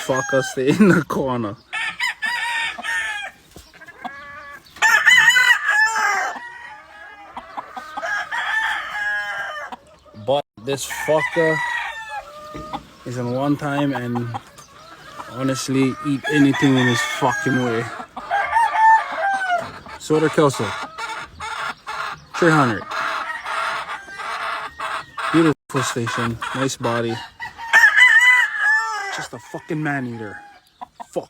fucker stay in the corner. But this fucker is in one time and honestly eat anything in his fucking way. Soda Kelso. 300. Beautiful station. Nice body. Just a fucking man-eater. Fuck.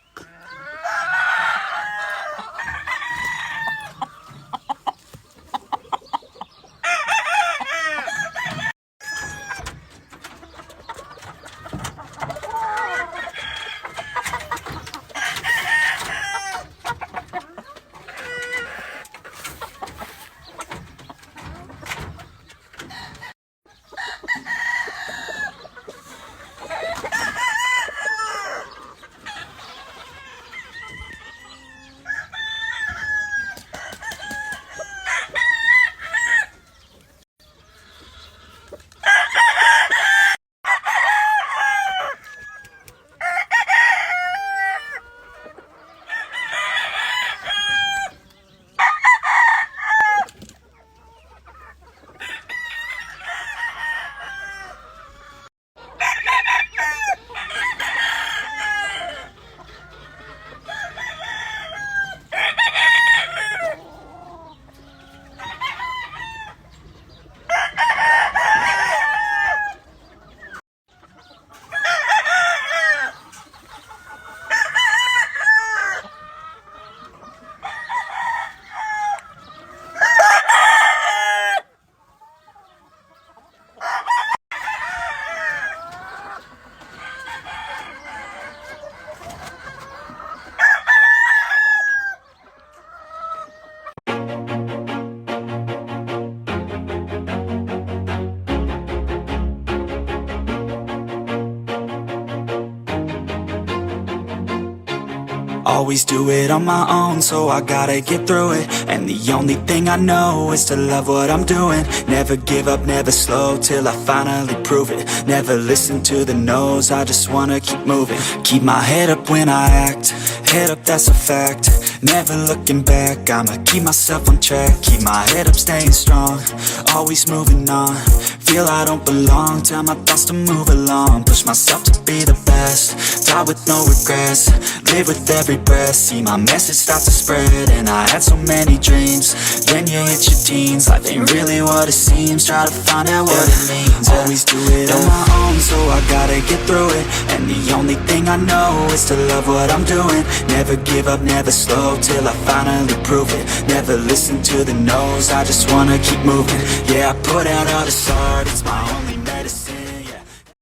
Always do it on my own, so I gotta get through it. And the only thing I know is to love what I'm doing. Never give up, never slow, till I finally prove it. Never listen to the no's, I just wanna keep moving. Keep my head up when I act, head up, that's a fact. Never looking back, I'ma keep myself on track. Keep my head up, staying strong, always moving on. Feel I don't belong, tell my thoughts to move along. Push myself to be the best, die with no regrets. Live with every breath, see my message start to spread. And I had so many dreams, then you hit your teens. Life ain't really what it seems, try to find out what it means. Always do it on my own, so I gotta get through it. And the only thing I know is to love what I'm doing. Never give up, never slow, till I finally prove it. Never listen to the no's, I just wanna keep moving. Yeah, I put out all this art, it's my own